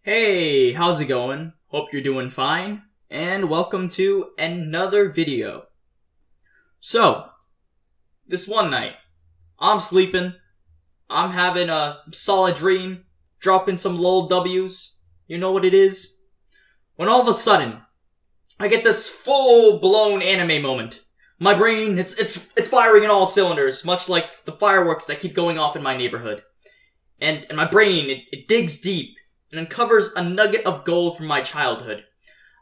Hey, how's it going? Hope you're doing fine, and welcome to another video. So, this one night, I'm sleeping, I'm having a solid dream, dropping some lol W's, you know what it is? When all of a sudden, I get this full-blown anime moment. My brain, it's firing in all cylinders, much like the fireworks that keep going off in my neighborhood. And my brain, it digs deep and uncovers a nugget of gold from my childhood.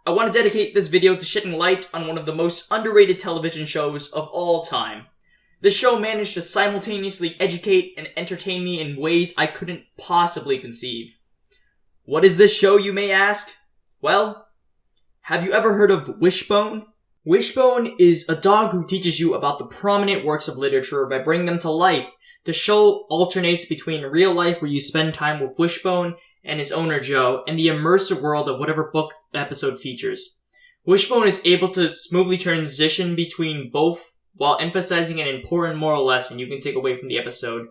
I want to dedicate this video to shedding light on one of the most underrated television shows of all time. This show managed to simultaneously educate and entertain me in ways I couldn't possibly conceive. What is this show, you may ask? Well, have you ever heard of Wishbone? Wishbone is a dog who teaches you about the prominent works of literature by bringing them to life. The show alternates between real life where you spend time with Wishbone and his owner Joe, and the immersive world of whatever book the episode features. Wishbone is able to smoothly transition between both while emphasizing an important moral lesson you can take away from the episode.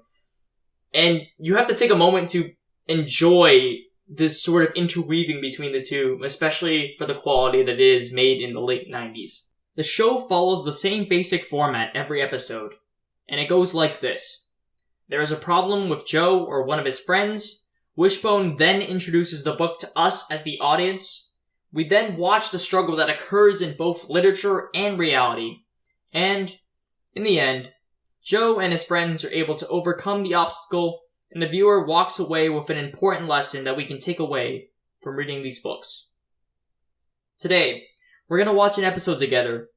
And you have to take a moment to enjoy this sort of interweaving between the two, especially for the quality that it is made in the late 90s. The show follows the same basic format every episode, and it goes like this. There is a problem with Joe or one of his friends. Wishbone then introduces the book to us as the audience. We then watch the struggle that occurs in both literature and reality. And, in the end, Joe and his friends are able to overcome the obstacle, and the viewer walks away with an important lesson that we can take away from reading these books. Today, we're going to watch an episode together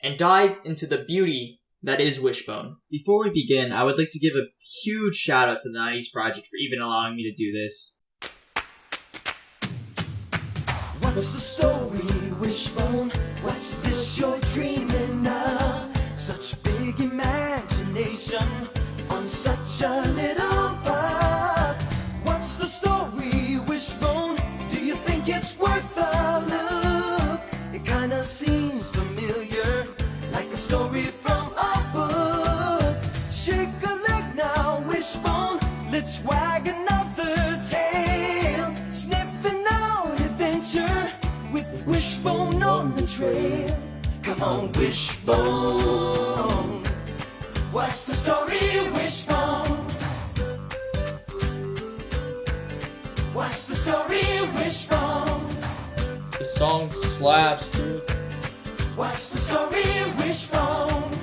and dive into the beauty that is Wishbone. Before we begin, I would like to give a huge shout out to the 90s Project for even allowing me to do this. What's the story, Wishbone? What's this you're dreaming of? Such big imagination on such a little bug. What's the story, Wishbone? Do you think it's worth a look? It kinda seems familiar, like a story from a book. Shake a leg now, Wishbone. Let's wag another tail. Sniffing out adventure with Wishbone on the trail. Come on, Wishbone. What's the story, Wishbone? What's the story, Wishbone? The song slaps, dude. What's the story, Wishbone?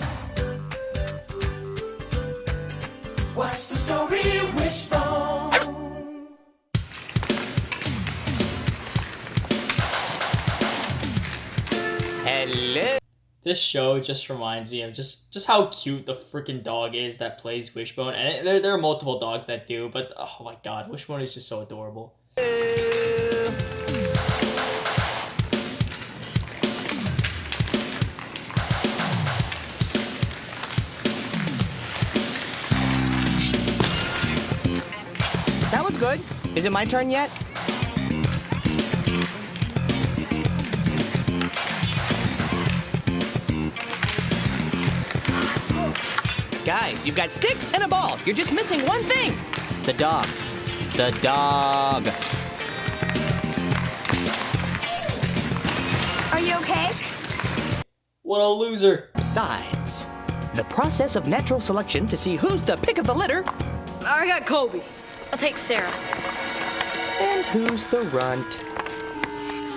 What's the story, Wishbone? Hello. This show just reminds me of just how cute the freaking dog is that plays Wishbone. And there are multiple dogs that do, but oh my god, Wishbone is just so adorable. That was good. Is it my turn yet? Guys, you've got sticks and a ball. You're just missing one thing. The dog. The dog. Are you okay? What a loser. Besides, the process of natural selection to see who's the pick of the litter. I got Kobe. I'll take Sarah. And who's the runt?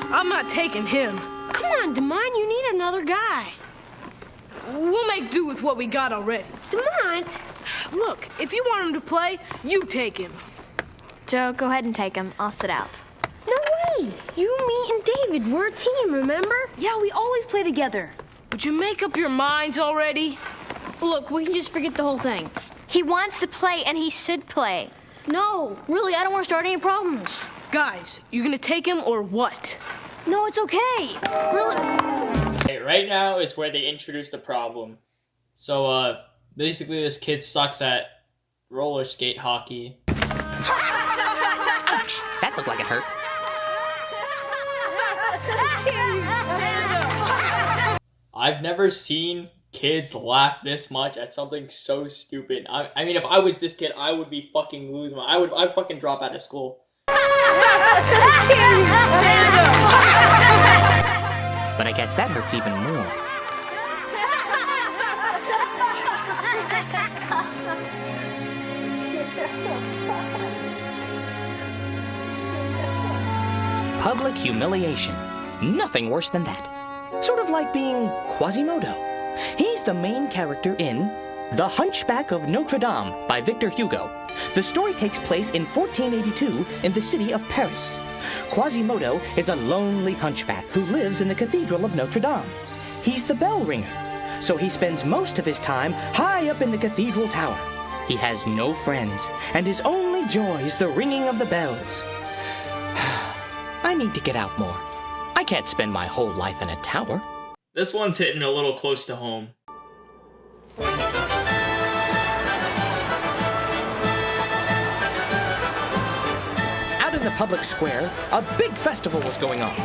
I'm not taking him. Come on, Demont, you need another guy. We'll make do with what we got already. Demont! Look, if you want him to play, you take him. Joe, go ahead and take him. I'll sit out. No way! You, me, and David, we're a team, remember? Yeah, we always play together. Would you make up your minds already? Look, we can just forget the whole thing. He wants to play, and he should play. No, really, I don't want to start any problems. Guys, you gonna take him or what? No, it's okay. Really. Okay, right now is where they introduce the problem. So, basically this kid sucks at roller skate hockey. Ouch! That looked like it hurt. I've never seen kids laugh this much at something so stupid. I mean, if I was this kid, I would be fucking losing my... I'd fucking drop out of school. I guess that hurts even more. Public humiliation. Nothing worse than that. Sort of like being Quasimodo. He's the main character in The Hunchback of Notre Dame by Victor Hugo. The story takes place in 1482 in the city of Paris. Quasimodo is a lonely hunchback who lives in the Cathedral of Notre Dame. He's the bell ringer, so he spends most of his time high up in the cathedral tower. He has no friends, and his only joy is the ringing of the bells. I need to get out more. I can't spend my whole life in a tower. This one's hitting a little close to home. Out in the public square, a big festival was going on.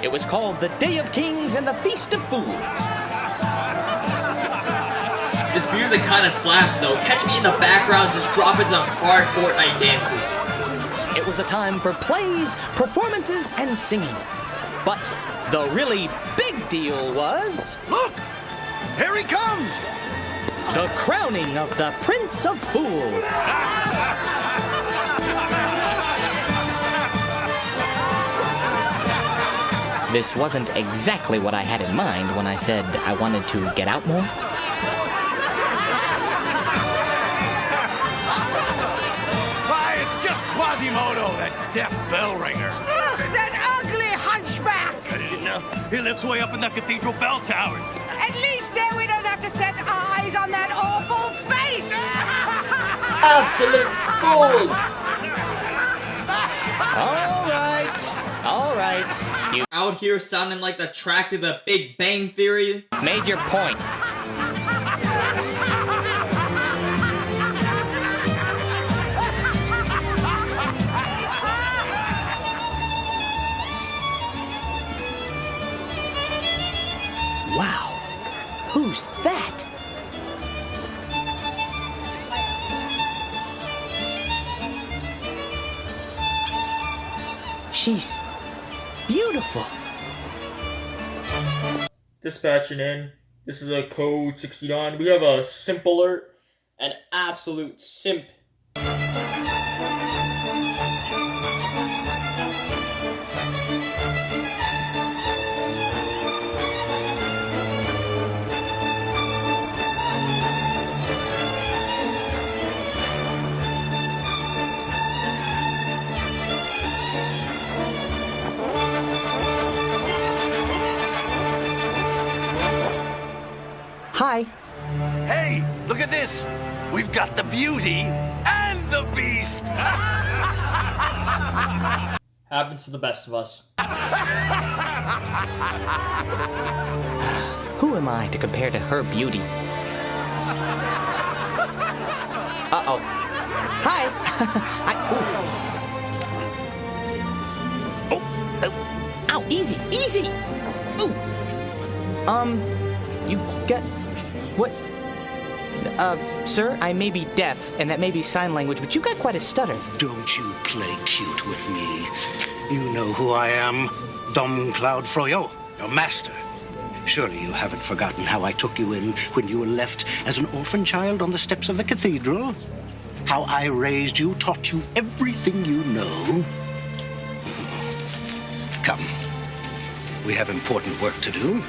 It was called the Day of Kings and the Feast of Fools. This music kind of slaps though. Catch me in the background just dropping some hard Fortnite dances. It was a time for plays, performances, and singing. But the really big deal was... Look! Here he comes! the crowning of the Prince of Fools. This wasn't exactly what I had in mind when I said I wanted to get out more. Why, it's just Quasimodo, that deaf bell ringer. Ugh, that ugly hunchback! I didn't know. He lives way up in the cathedral bell tower. At least then we don't have to set eyes on that awful face! Absolute fool! All right. You Out here sounding like the track to the Big Bang Theory. made your point. Wow. Who's that? She's beautiful. Dispatching in. This is a code 69. We have a simp alert. An absolute simp. Hi. Hey, look at this. We've got the Beauty and the Beast. Happens to the best of us. Who am I to compare to her beauty? Uh-oh. Hi! Ow, easy! Ooh! You got... What? Sir, I may be deaf, and that may be sign language, but you got quite a stutter. Don't you play cute with me. You know who I am. Dom Cloud Froyo, your master. Surely you haven't forgotten how I took you in when you were left as an orphan child on the steps of the cathedral? How I raised you, taught you everything you know? Come. We have important work to do.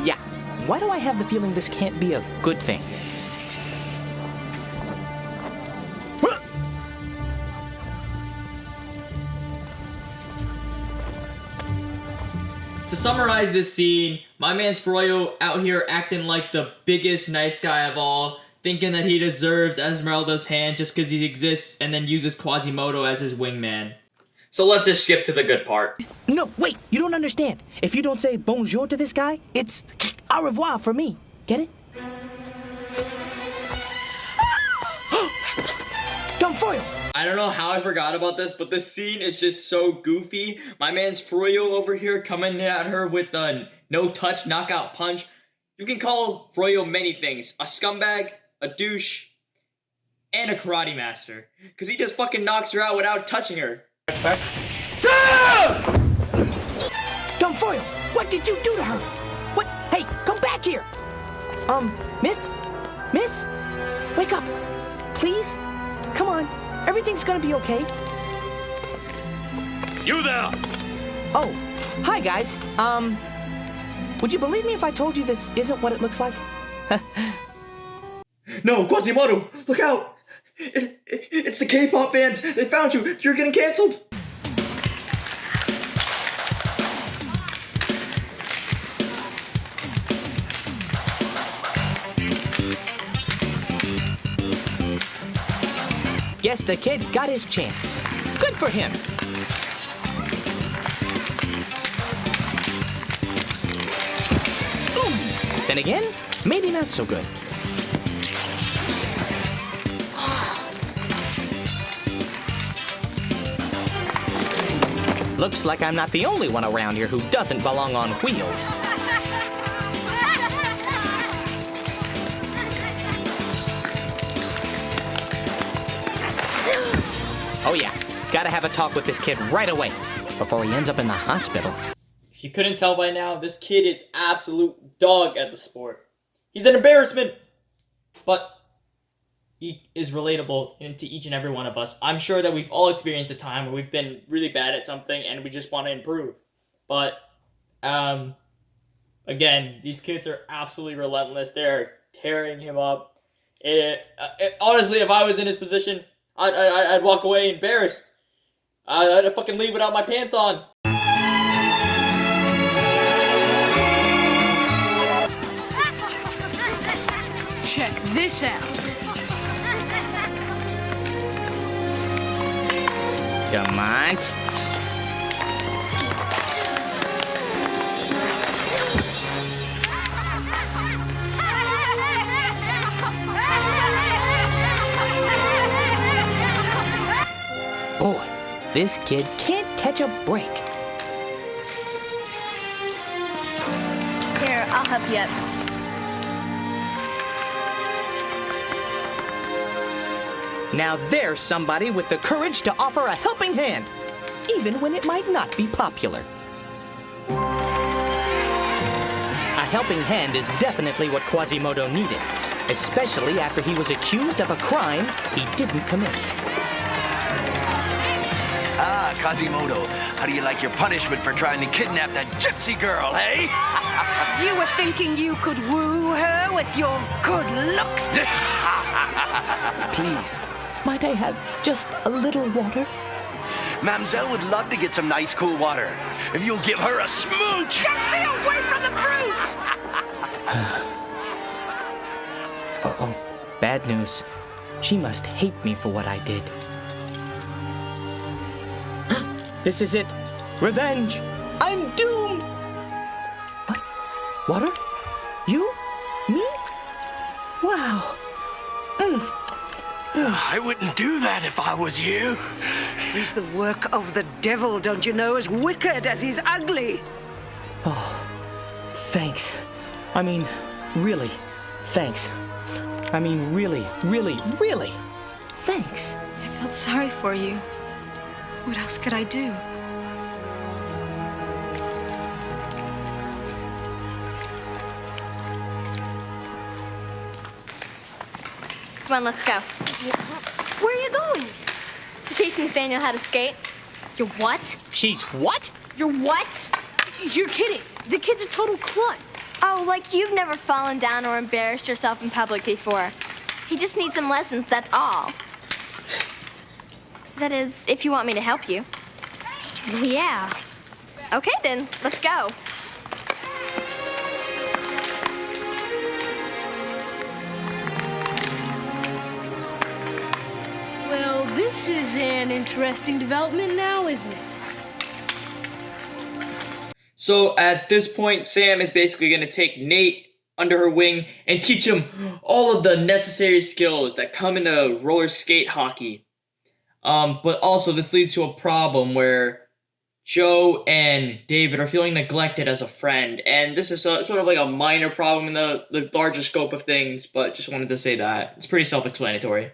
Yeah. Why do I have the feeling this can't be a good thing? To summarize this scene, my man's Froyo out here acting like the biggest nice guy of all, thinking that he deserves Esmeralda's hand just because he exists, and then uses Quasimodo as his wingman. So let's just skip to the good part. No, wait, you don't understand. If you don't say bonjour to this guy, it's au revoir for me. Get it? Don't foil! I don't know how I forgot about this, but this scene is just so goofy. My man's Froyo over here coming at her with a no-touch knockout punch. You can call Froyo many things. A scumbag, a douche, and a karate master. Because he just fucking knocks her out without touching her. Don't foil! What? did you do to her? What? Hey, come back here! Miss? Miss? Wake up! Please? Come on. Everything's gonna be okay. You there! Oh, hi guys. Would you believe me if I told you this isn't what it looks like? No, Quasimodo, look out! It's the K-pop fans. They found you. You're getting canceled. Guess the kid got his chance. Good for him. Ooh. Then again, maybe not so good. Looks like I'm not the only one around here who doesn't belong on wheels. Oh yeah, gotta have a talk with this kid right away before he ends up in the hospital. If you couldn't tell by now, this kid is absolute dog at the sport. He's an embarrassment, but he is relatable to each and every one of us. I'm sure that we've all experienced a time where we've been really bad at something and we just want to improve. But, again, these kids are absolutely relentless. They're tearing him up. Honestly, if I was in his position, I'd walk away embarrassed. I'd fucking leave without my pants on. Check this out. Demont. Boy, this kid can't catch a break. Here, I'll help you up. Now there's somebody with the courage to offer a helping hand, even when it might not be popular. A helping hand is definitely what Quasimodo needed, especially after he was accused of a crime he didn't commit. Ah, Quasimodo, how do you like your punishment for trying to kidnap that gypsy girl, hey? You were thinking you could woo her with your good looks? Please, might I have just a little water? Mamselle would love to get some nice, cool water. If you'll give her a smooch. Get me away from the brutes! Uh-oh, bad news. She must hate me for what I did. This is it. Revenge. I'm doomed. What? Water? You? Me? Wow. I wouldn't do that if I was you. He's the work of the devil, don't you know? As wicked as he's ugly. Oh, thanks. I mean, really, thanks. I mean, really, really, really, thanks. I felt sorry for you. What else could I do? Come on, let's go. Where are you going? To teach Nathaniel how to skate. You're what? She's what? You're what? You're kidding. The kid's a total klutz. Oh, like you've never fallen down or embarrassed yourself in public before. He just needs some lessons, that's all. That is, if you want me to help you. Yeah. Okay, then, let's go. Well, this is an interesting development now, isn't it? So at this point, Sam is basically going to take Nate under her wing and teach him all of the necessary skills that come into roller skate hockey. But also this leads to a problem where Joe and David are feeling neglected as a friend. And this is sort of like a minor problem in the larger scope of things, but just wanted to say that. It's pretty self-explanatory.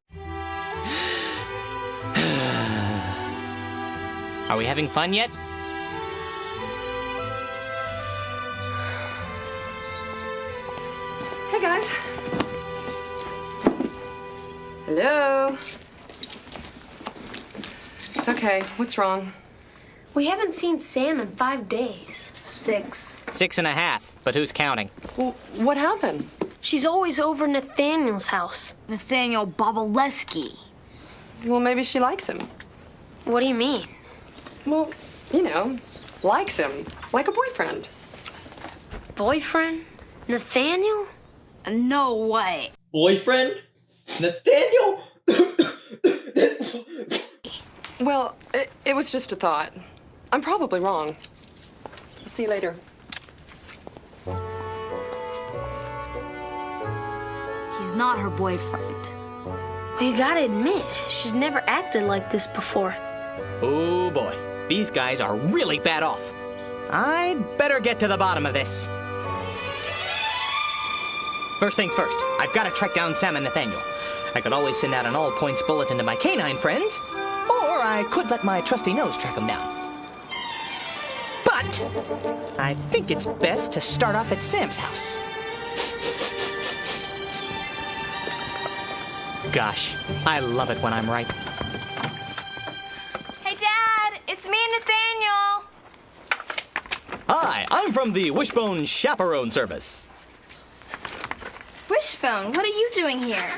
Are we having fun yet? Hey, guys. Hello. Okay, what's wrong? We haven't seen Sam in 5 days. 6. 6.5, but who's counting? Well, what happened? She's always over Nathaniel's house. Nathaniel Bobaleski. Well, maybe she likes him. What do you mean? Well, you know, likes him. Like a boyfriend. Boyfriend? Nathaniel? No way. Boyfriend? Nathaniel? Well, it was just a thought. I'm probably wrong. I'll see you later. He's not her boyfriend. Well, you gotta admit, she's never acted like this before. Oh boy, these guys are really bad off. I'd better get to the bottom of this. First things first, I've got to track down Sam and Nathaniel. I could always send out an all-points bulletin to my canine friends, or I could let my trusty nose track them down. But I think it's best to start off at Sam's house. Gosh, I love it when I'm right. Hey, Dad, it's me, Nathaniel. Hi, I'm from the Wishbone Chaperone Service. Wishbone, what are you doing here?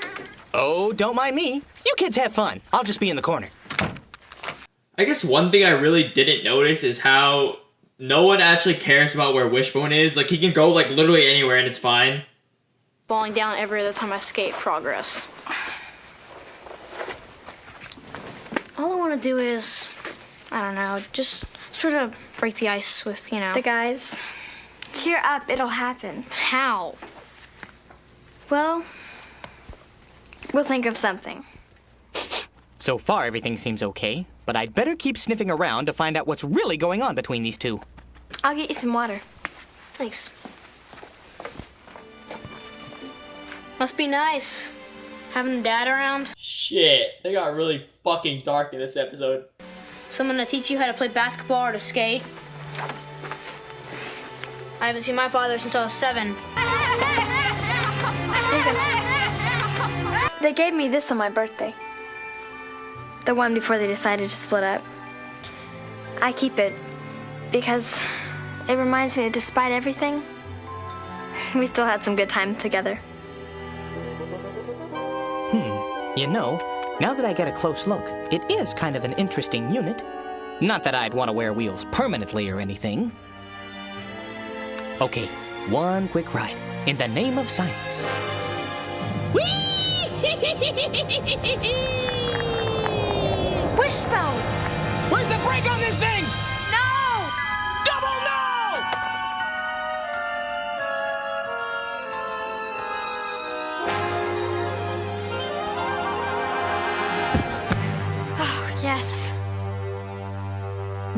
Oh, don't mind me. You kids have fun. I'll just be in the corner. I guess one thing I really didn't notice is how no one actually cares about where Wishbone is. Like, he can go, like, literally anywhere and it's fine. Falling down every other time I skate. Progress. All I want to do is, I don't know, just sort of break the ice with, you know. The guys. Cheer up, it'll happen. How? Well, we'll think of something. So far, everything seems okay, but I'd better keep sniffing around to find out what's really going on between these two. I'll get you some water. Thanks. Must be nice having Dad around. Shit, they got really fucking dark in this episode. Someone to teach you how to play basketball or to skate. I haven't seen my father since I was 7. They gave me this on my birthday. The one before they decided to split up. I keep it because it reminds me that despite everything, we still had some good times together. You know, now that I get a close look, it is kind of an interesting unit. Not that I'd want to wear wheels permanently or anything. Okay, one quick ride. In the name of science. Wishbone! Where's the brake on this thing? No! Double no! Oh, yes.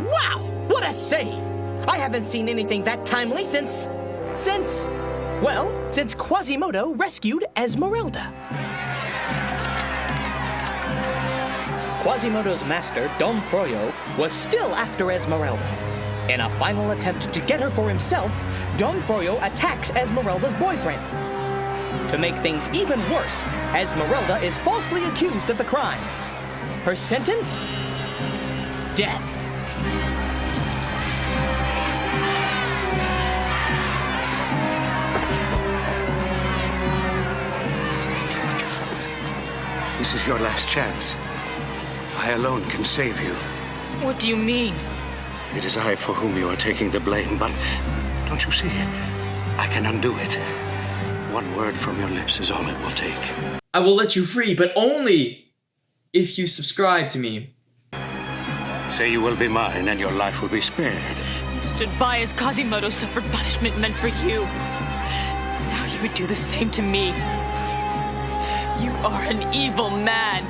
Wow, what a save! I haven't seen anything that timely since Quasimodo rescued Esmeralda. Quasimodo's master, Dom Froyo, was still after Esmeralda. In a final attempt to get her for himself, Dom Froyo attacks Esmeralda's boyfriend. To make things even worse, Esmeralda is falsely accused of the crime. Her sentence? Death. This is your last chance. I alone can save you. What do you mean? It is I for whom you are taking the blame, but don't you see? I can undo it. One word from your lips is all it will take. I will let you free, but only if you subscribe to me. Say you will be mine and your life will be spared. You stood by as Quasimodo suffered punishment meant for you. Now you would do the same to me. You are an evil man.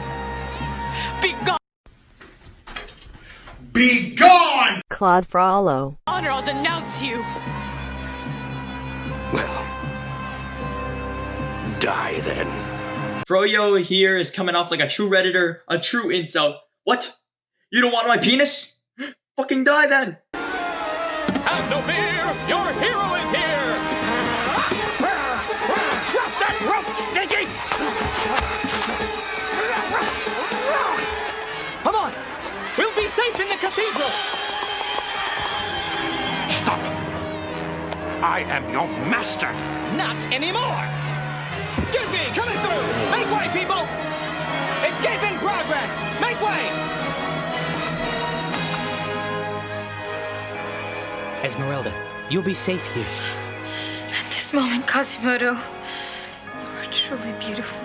Be gone! Be gone! Claude Frollo. Honor, I'll denounce you. Well, die then. Froyo here is coming off like a true Redditor, a true incel. What? You don't want my penis? Fucking die then! Have no fear! Your hero is here! Stinky! Come on! We'll be safe in the cathedral! Stop! I am your master! Not anymore! Excuse me, coming through! Make way, people! Escape in progress! Make way! Esmeralda, you'll be safe here. At this moment, Quasimodo, you are truly beautiful.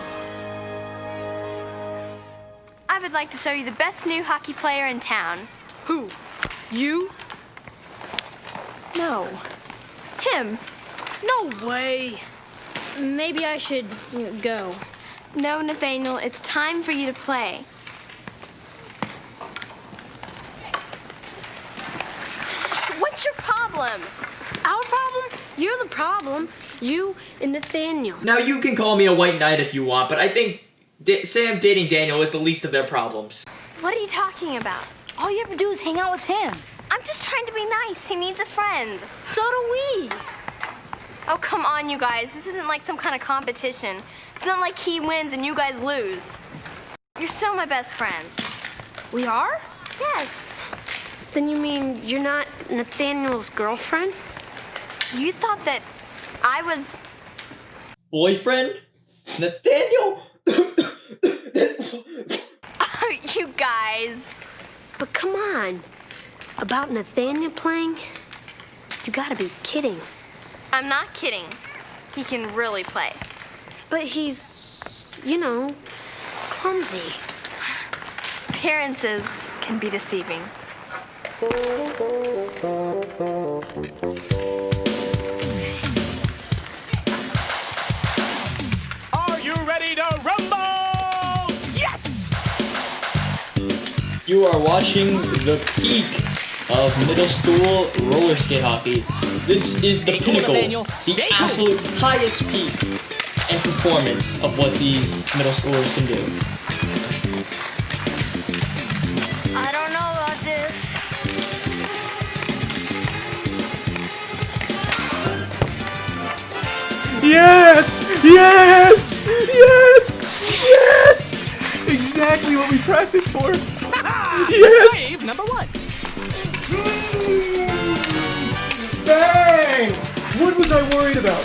I would like to show you the best new hockey player in town. Who? You? No. Him. No way. Maybe I should go. No, Nathaniel, it's time for you to play. What's your problem? Our problem? You're the problem. You and Nathaniel. Now, you can call me a white knight if you want, but I think Sam dating Daniel is the least of their problems. What are you talking about? All you have to do is hang out with him. I'm just trying to be nice. He needs a friend. So do we. Oh, come on, you guys. This isn't like some kind of competition. It's not like he wins and you guys lose. You're still my best friends. We are? Yes. Then you mean you're not Nathaniel's girlfriend? You thought that I was... Boyfriend? Nathaniel? Oh, you guys. But come on. About Nathaniel playing? You gotta be kidding. I'm not kidding. He can really play. But he's, clumsy. Appearances can be deceiving. Are you ready to rumble? Yes! You are watching the peak of middle school roller skate hockey. This is the pinnacle, the absolute highest peak and performance of what these middle schoolers can do. I don't know about this. Yes! Yes! Yes! Yes! Exactly what we practiced for. Yes! Save number 1. Bang! What was I worried about?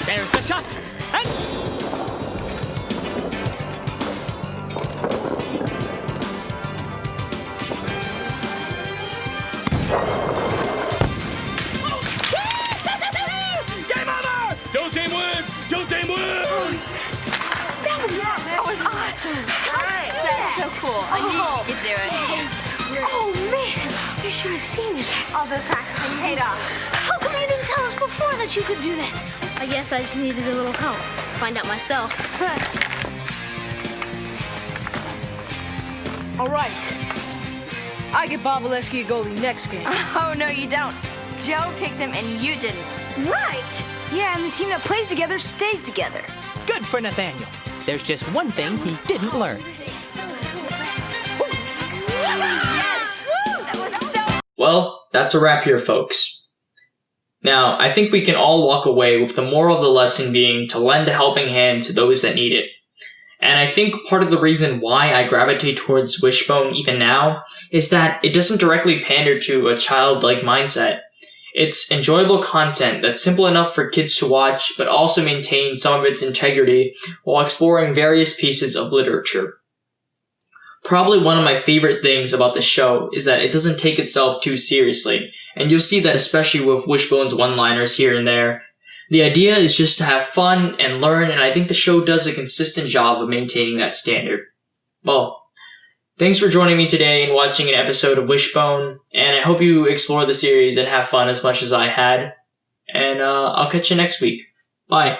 There's the shot. And Game over! Joe's team wins! Joe's team wins! That was awesome. That's so cool. I knew you could do it. Oh, man. You should have seen this. All the practicing paid off. How come you didn't tell us before that you could do that? I guess I just needed a little help. Find out myself. All right. I get Bob Valesky a goalie next game. Oh, no, you don't. Joe picked him and you didn't. Right. Yeah, and the team that plays together stays together. good for Nathaniel. There's just one thing he didn't learn. Well, that's a wrap here, folks. Now, I think we can all walk away with the moral of the lesson being to lend a helping hand to those that need it. And I think part of the reason why I gravitate towards Wishbone even now is that it doesn't directly pander to a childlike mindset. It's enjoyable content that's simple enough for kids to watch, but also maintains some of its integrity while exploring various pieces of literature. Probably one of my favorite things about the show is that it doesn't take itself too seriously, and you'll see that especially with Wishbone's one-liners here and there. The idea is just to have fun and learn, and I think the show does a consistent job of maintaining that standard. Well, thanks for joining me today and watching an episode of Wishbone, and I hope you explore the series and have fun as much as I had. And I'll catch you next week. Bye.